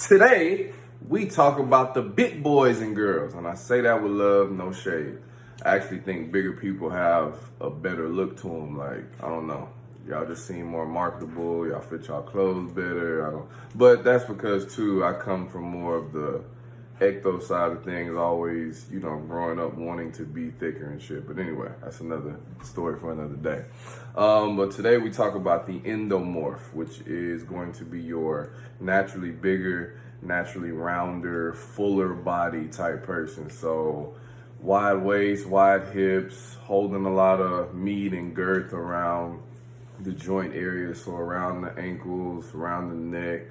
Today, we talk about the big boys and girls, and I say that with love, no shade. I actually think bigger people have a better look to them. Like, I don't know, y'all just seem more marketable, y'all fit y'all clothes better. But that's because, too, I come from more of the ecto side of things, always, growing up wanting to be thicker and shit. But anyway, that's another story for another day. But today we talk about the endomorph, which is going to be your naturally bigger, naturally rounder, fuller body type person. So wide waist, wide hips, holding a lot of meat and girth around the joint areas, so around the ankles, around the neck,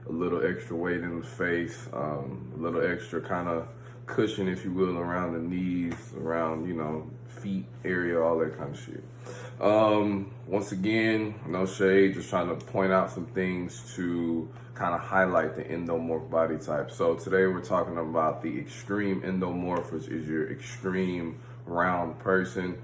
a little extra weight in the face, a little extra kind of cushion, if you will, around the knees, around, feet area, all that kind of shit. Once again, no shade, just trying to point out some things to kind of highlight the endomorph body type. So today we're talking about the extreme endomorph, which is your extreme round person.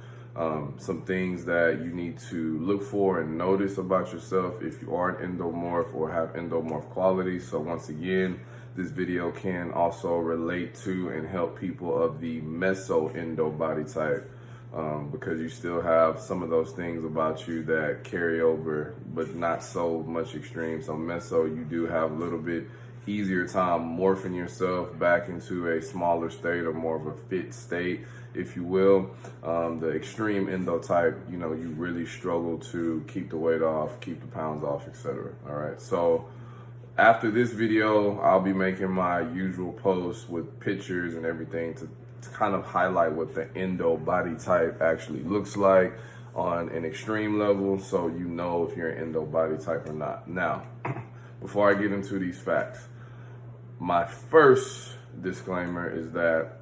Some things that you need to look for and notice about yourself if you are an endomorph or have endomorph qualities. So once again, this video can also relate to and help people of the meso-endo body type, because you still have some of those things about you that carry over, but not so much extreme. So meso, you do have a little bit easier time morphing yourself back into a smaller state or more of a fit state, if you will. The extreme endo type, you really struggle to keep the weight off, keep the pounds off, etc. All right. So after this video, I'll be making my usual posts with pictures and everything to kind of highlight what the endo body type actually looks like on an extreme level, so you know if you're an endo body type or not. Now, before I get into these facts, my first disclaimer is that,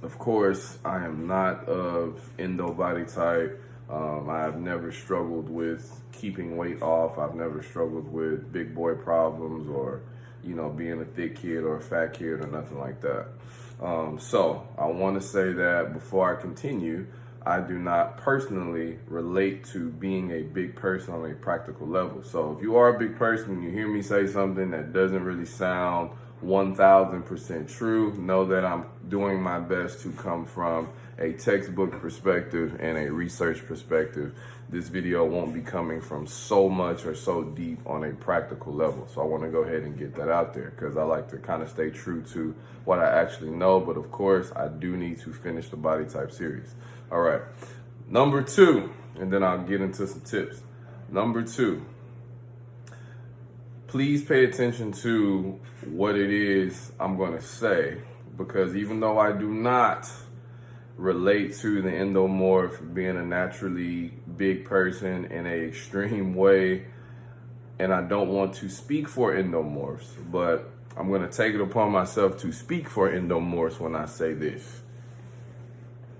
of course, I am not of endo body type. I've never struggled with keeping weight off. I've never struggled with big boy problems or, being a thick kid or a fat kid or nothing like that. So I want to say that before I continue, I do not personally relate to being a big person on a practical level. So if you are a big person and you hear me say something that doesn't really sound 1000% true, know that I'm doing my best to come from a textbook perspective and a research perspective. This video won't be coming from so much or so deep on a practical level. So I want to go ahead and get that out there because I like to kind of stay true to what I actually know. But of course, I do need to finish the body type series. All right. Number 2, and then I'll get into some tips. Number 2. Please pay attention to what it is I'm going to say, because even though I do not relate to the endomorph being a naturally big person in an extreme way, and I don't want to speak for endomorphs, but I'm going to take it upon myself to speak for endomorphs when I say this.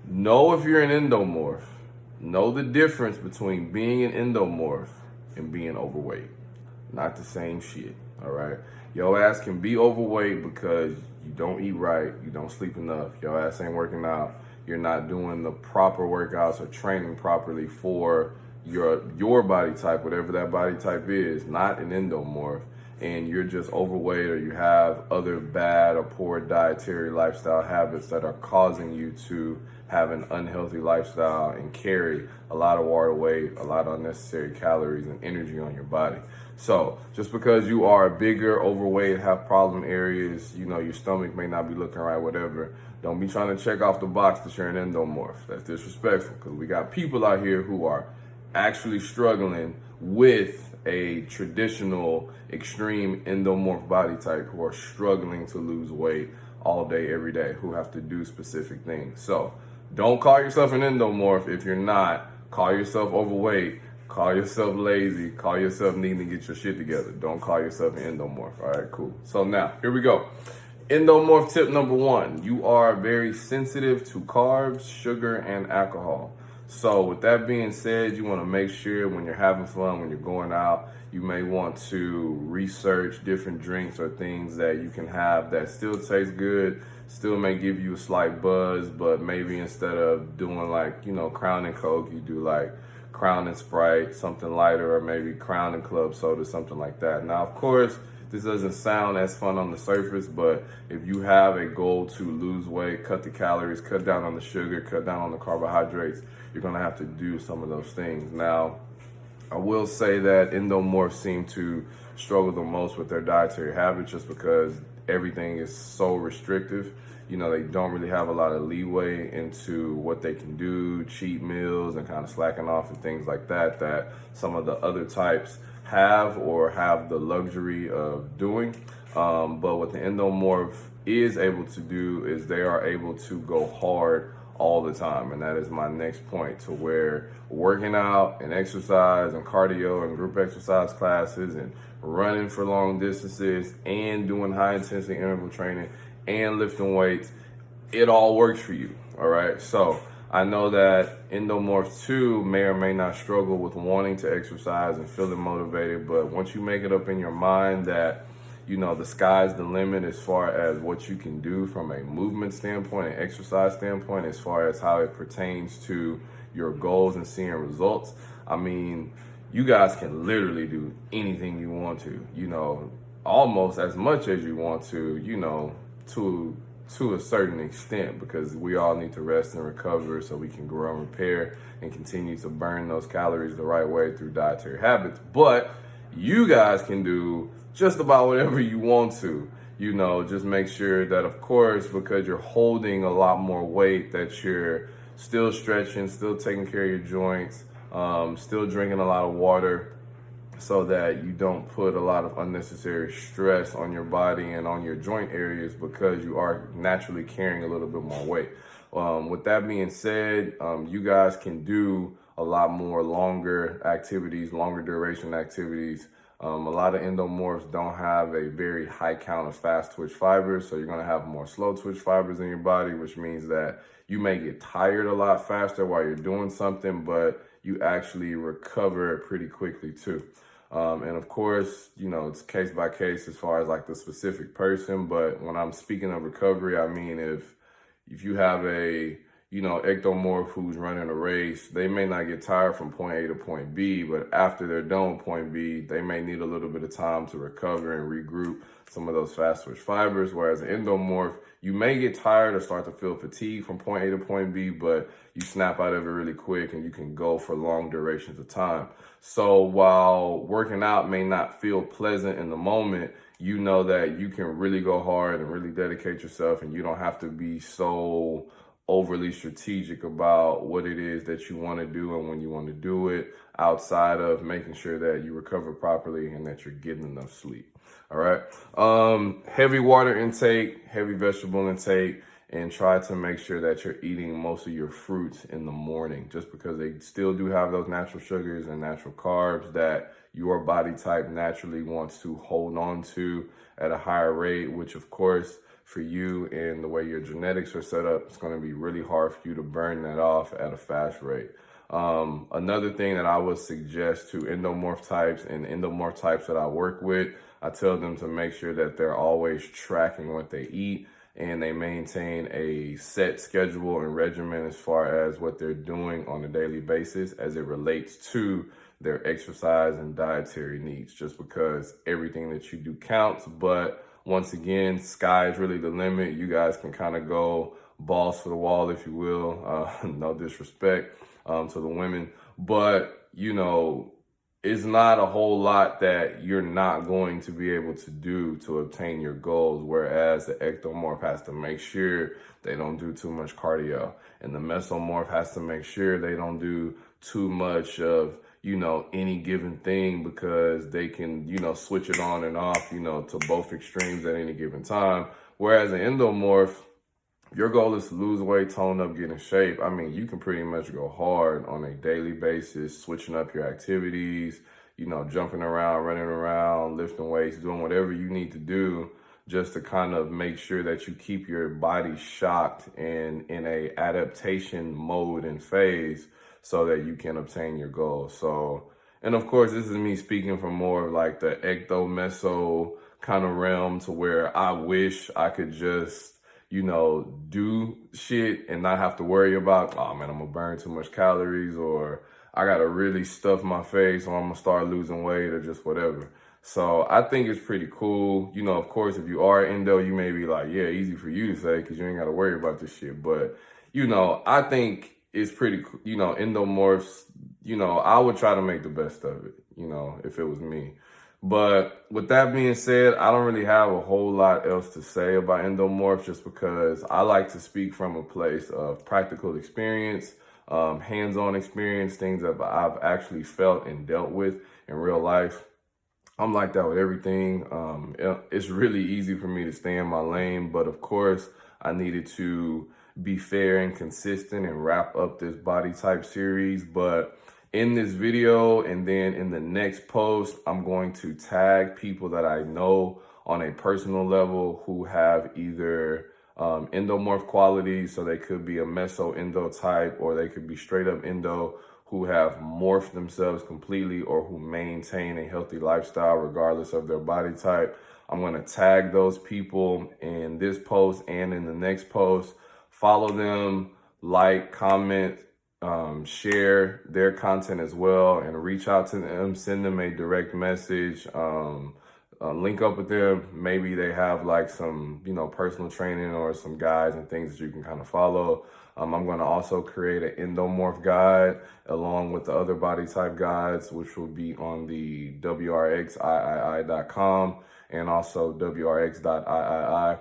Know if you're an endomorph. Know the difference between being an endomorph and being overweight. Not the same shit, all right? Your ass can be overweight because you don't eat right, you don't sleep enough, your ass ain't working out, you're not doing the proper workouts or training properly for your body type, whatever that body type is, not an endomorph, and you're just overweight or you have other bad or poor dietary lifestyle habits that are causing you to have an unhealthy lifestyle and carry a lot of water weight, a lot of unnecessary calories and energy on your body. So just because you are bigger, overweight, have problem areas, your stomach may not be looking right, whatever, don't be trying to check off the box that you're an endomorph. That's disrespectful, because we got people out here who are actually struggling with a traditional extreme endomorph body type, who are struggling to lose weight all day, every day, who have to do specific things. So don't call yourself an endomorph if you're not. Call yourself overweight. Call yourself lazy. Call yourself needing to get your shit together. Don't call yourself an endomorph. All right, cool. So now, here we go. Endomorph tip number 1. You are very sensitive to carbs, sugar, and alcohol. So with that being said, you want to make sure when you're having fun, when you're going out, you may want to research different drinks or things that you can have that still taste good, still may give you a slight buzz, but maybe instead of doing like, Crown and Coke, you do like Crown and Sprite, something lighter, or maybe Crown and Club Soda, something like that. Now, of course, this doesn't sound as fun on the surface, but if you have a goal to lose weight, cut the calories, cut down on the sugar, cut down on the carbohydrates, you're gonna have to do some of those things. Now, I will say that Endomorphs seem to struggle the most with their dietary habits just because everything is so restrictive. They don't really have a lot of leeway into what they can do, cheat meals and kind of slacking off and things like that, that some of the other types have or have the luxury of doing. But what the Endomorph is able to do is they are able to go hard all the time. And that is my next point, to where working out and exercise and cardio and group exercise classes and running for long distances and doing high intensity interval training and lifting weights, it all works for you. All right. So I know that Endomorph 2 may or may not struggle with wanting to exercise and feeling motivated, but once you make it up in your mind that the sky's the limit as far as what you can do from a movement standpoint and exercise standpoint, as far as how it pertains to your goals and seeing results. I mean, you guys can literally do anything you want to, almost as much as you want to, to a certain extent, because we all need to rest and recover so we can grow and repair and continue to burn those calories the right way through dietary habits. But you guys can do just about whatever you want to, just make sure that, of course, because you're holding a lot more weight, that you're still stretching, still taking care of your joints, still drinking a lot of water, so that you don't put a lot of unnecessary stress on your body and on your joint areas, because you are naturally carrying a little bit more weight. With that being said, you guys can do a lot more longer activities, longer duration activities. A lot of endomorphs don't have a very high count of fast twitch fibers, so you're going to have more slow twitch fibers in your body, which means that you may get tired a lot faster while you're doing something, but you actually recover pretty quickly too. And of course, it's case by case as far as like the specific person, but when I'm speaking of recovery, I mean, if you have a ectomorph who's running a race, they may not get tired from point A to point B, but after they're done with point B, they may need a little bit of time to recover and regroup some of those fast twitch fibers. Whereas an endomorph, you may get tired or start to feel fatigue from point A to point B, but you snap out of it really quick and you can go for long durations of time. So while working out may not feel pleasant in the moment, you know that you can really go hard and really dedicate yourself, and you don't have to be so overly strategic about what it is that you want to do and when you want to do it, outside of making sure that you recover properly and that you're getting enough sleep. All right. Heavy water intake, heavy vegetable intake, and try to make sure that you're eating most of your fruits in the morning, just because they still do have those natural sugars and natural carbs that your body type naturally wants to hold on to at a higher rate, which of course, for you and the way your genetics are set up, it's going to be really hard for you to burn that off at a fast rate. Another thing that I would suggest to endomorph types and endomorph types that I work with, I tell them to make sure that they're always tracking what they eat and they maintain a set schedule and regimen as far as what they're doing on a daily basis as it relates to their exercise and dietary needs, just because everything that you do counts. But once again, sky is really the limit. You guys can kind of go balls to the wall, if you will. No disrespect to the women, but it's not a whole lot that you're not going to be able to do to obtain your goals. Whereas the ectomorph has to make sure they don't do too much cardio, and the mesomorph has to make sure they don't do too much of any given thing, because they can, switch it on and off, to both extremes at any given time. Whereas an endomorph, your goal is to lose weight, tone up, get in shape. I mean, you can pretty much go hard on a daily basis, switching up your activities, jumping around, running around, lifting weights, doing whatever you need to do just to kind of make sure that you keep your body shocked and in a adaptation mode and phase, so that you can obtain your goals. So, and of course, this is me speaking from more of like the ecto-meso kind of realm, to where I wish I could just, do shit and not have to worry about, oh man, I'm gonna burn too much calories, or I gotta really stuff my face, or I'm gonna start losing weight, or just whatever. So I think it's pretty cool. Of course, if you are endo, you may be like, yeah, easy for you to say because you ain't got to worry about this shit. But, I think it's pretty cool. Endomorphs, I would try to make the best of it, if it was me. But with that being said, I don't really have a whole lot else to say about endomorphs, just because I like to speak from a place of practical experience, hands-on experience, things that I've actually felt and dealt with in real life. I'm like that with everything. It's really easy for me to stay in my lane, but of course, I needed to be fair and consistent and wrap up this body type series. But in this video and then in the next post, I'm going to tag people that I know on a personal level who have either endomorph qualities, so they could be a meso endo type, or they could be straight up endo, who have morphed themselves completely or who maintain a healthy lifestyle regardless of their body type. I'm going to tag those people in this post and in the next post. Follow them, like, comment, share their content as well, and reach out to them, send them a direct message, link up with them. Maybe they have like some, personal training or some guides and things that you can kind of follow. I'm going to also create an endomorph guide along with the other body type guides, which will be on the wrxiii.com and also wrx.iii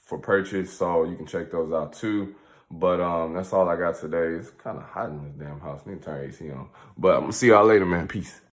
for purchase. So you can check those out too. But that's all I got today. It's kind of hot in this damn house. Need to turn AC on. But I'm going to see y'all later, man. Peace.